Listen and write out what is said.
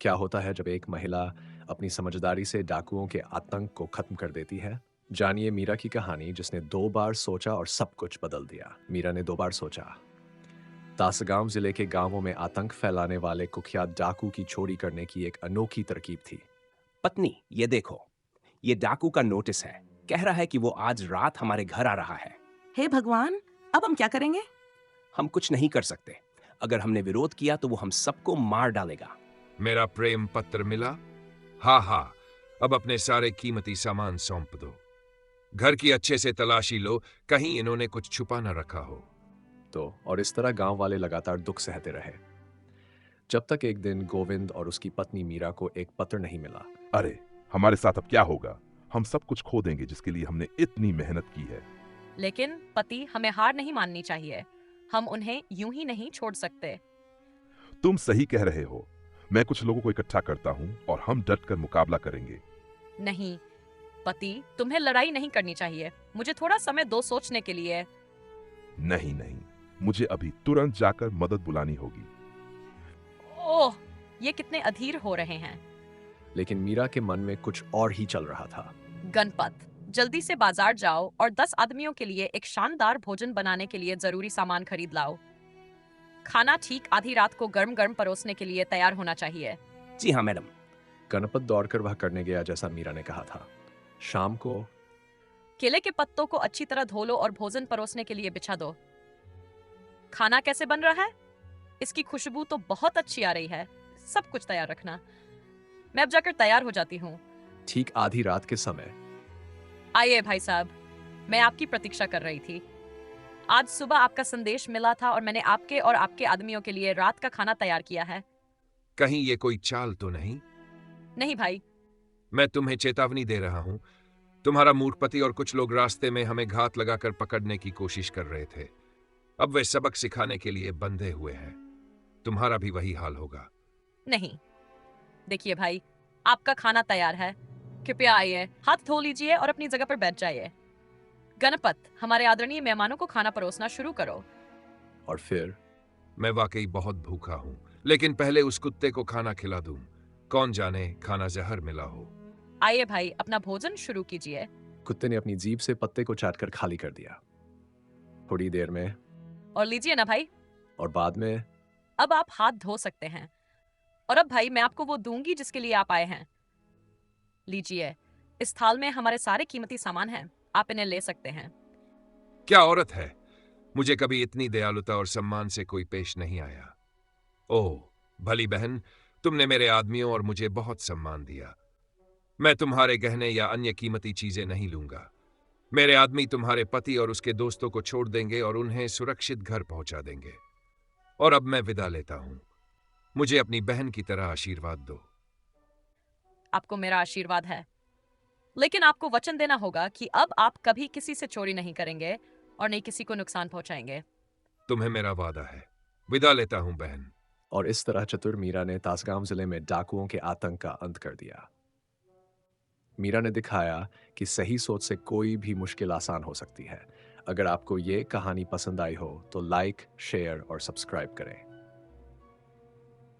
क्या होता है जब एक महिला अपनी समझदारी से डाकुओं के आतंक को खत्म कर देती है? जानिए मीरा की कहानी जिसने 2 बार सोचा और सब कुछ बदल दिया। मीरा ने 2 बार सोचा। तासगांव जिले के गांवों में आतंक फैलाने वाले कुख्यात डाकू की चोरी करने की एक अनोखी तरकीब थी। पत्नी, ये देखो। ये डाकू का नोटिस है। कह रहा है कि वो आज रात हमारे घर आ रहा है। हे भगवान, अब हम क्या करेंगे? हम कुछ नहीं कर सकते। अगर हमने विरोध किया तो वो हम सबको मार डालेगा। मेरा प्रेम पत्र मिला। हाँ हाँ, अब अपने सारे कीमती सामान सौंप दो। घर की अच्छे से तलाशी लो, कहीं इन्होंने कुछ छुपा न रखा हो। तो और इस तरह गांव वाले लगातार दुख सहते रहे, जब तक एक दिन गोविंद और उसकी पत्नी मीरा को एक पत्र नहीं मिला। अरे, हमारे साथ अब क्या होगा? हम सब कुछ खो देंगे जिसके लिए हमने इतनी मेहनत की है। लेकिन पति, हमें हार नहीं माननी चाहिए। हम उन्हें यूं ही नहीं छोड़ सकते। तुम सही कह रहे हो। मैं कुछ लोगों को इकट्ठा करता हूँ और हम डटकर मुकाबला करेंगे। नहीं पति, तुम्हें लड़ाई नहीं करनी चाहिए। मुझे थोड़ा समय दो सोचने के लिए। नहीं नहीं, मुझे अभी तुरंत जाकर मदद बुलानी होगी। ओह, ये कितने अधीर हो रहे हैं। लेकिन मीरा के मन में कुछ और ही चल रहा था। गणपत, जल्दी से बाजार जाओ और 10 आदमियों के लिए एक शानदार भोजन बनाने के लिए जरूरी सामान खरीद लाओ। खाना ठीक आधी रात को गर्म गर्म परोसने के लिए तैयार होना चाहिए। जी हाँ मैडम। गणपत दौड़कर वह करने गया जैसा मीरा ने कहा था। शाम को केले के पत्तों को अच्छी तरह धो लो और भोजन परोसने के लिए बिछा दो। खाना कैसे बन रहा है? इसकी खुशबू तो बहुत अच्छी आ रही है। सब कुछ तैयार रखना। मैं अब जाकर तैयार हो जाती हूँ। ठीक आधी रात के समय आइए भाई साहब, मैं आपकी प्रतीक्षा कर रही थी। आज सुबह आपका संदेश मिला था और मैंने आपके और आपके आदमियों के लिए रात का खाना तैयार किया है। कहीं ये कोई चाल तो नहीं? नहीं भाई। मैं तुम्हें चेतावनी दे रहा हूं। तुम्हारा मूर्ख पति और कुछ लोग रास्ते में हमें घात लगाकर पकड़ने की कोशिश कर रहे थे। अब वे सबक सिखाने के लिए बंधे हुए हैं। तुम्हारा भी वही हाल होगा। नहीं, देखिए भाई, आपका खाना तैयार है। कृपया आइए, हाथ धो लीजिए और अपनी जगह पर बैठ जाइए। गणपत, हमारे आदरणीय मेहमानों को खाना परोसना शुरू करो। और फिर मैं वाकई बहुत भूखा हूं, लेकिन पहले उस कुत्ते को खाना खिला दूं। कौन जाने खाना जहर मिला हो। आइए भाई, अपना भोजन शुरू कीजिए। कुत्ते ने अपनी जीभ से पत्ते को चाटकर खाली कर दिया। थोड़ी देर में और लीजिए ना भाई। और बाद में अब आप हाथ धो सकते हैं। और अब भाई, मैं आपको वो दूंगी जिसके लिए आप आए हैं। लीजिए, इस थाल में हमारे सारे कीमती सामान हैं। आप इन्हें ले सकते हैं। क्या औरत है! मुझे कभी इतनी दयालुता और सम्मान से कोई पेश नहीं आया। ओह भली बहन, तुमने मेरे आदमियों और मुझे बहुत सम्मान दिया। मैं तुम्हारे गहने या अन्य कीमती चीजें नहीं लूंगा। मेरे आदमी तुम्हारे पति और उसके दोस्तों को छोड़ देंगे और उन्हें सुरक्षित घर पहुंचा देंगे। और अब मैं विदा लेता हूं। मुझे अपनी बहन की तरह आशीर्वाद दो। आपको मेरा आशीर्वाद है, लेकिन आपको वचन देना होगा कि अब आप कभी किसी से चोरी नहीं करेंगे और नहीं किसी को नुकसान पहुंचाएंगे। तुम्हें मेरा वादा है। विदा लेता हूं बहन। और इस तरह चतुर मीरा ने तासगांव जिले में डाकुओं के आतंक का अंत कर दिया। मीरा ने दिखाया कि सही सोच से कोई भी मुश्किल आसान हो सकती है। अगर आपको ये कहानी पसंद आई हो तो लाइक, शेयर और सब्सक्राइब करें।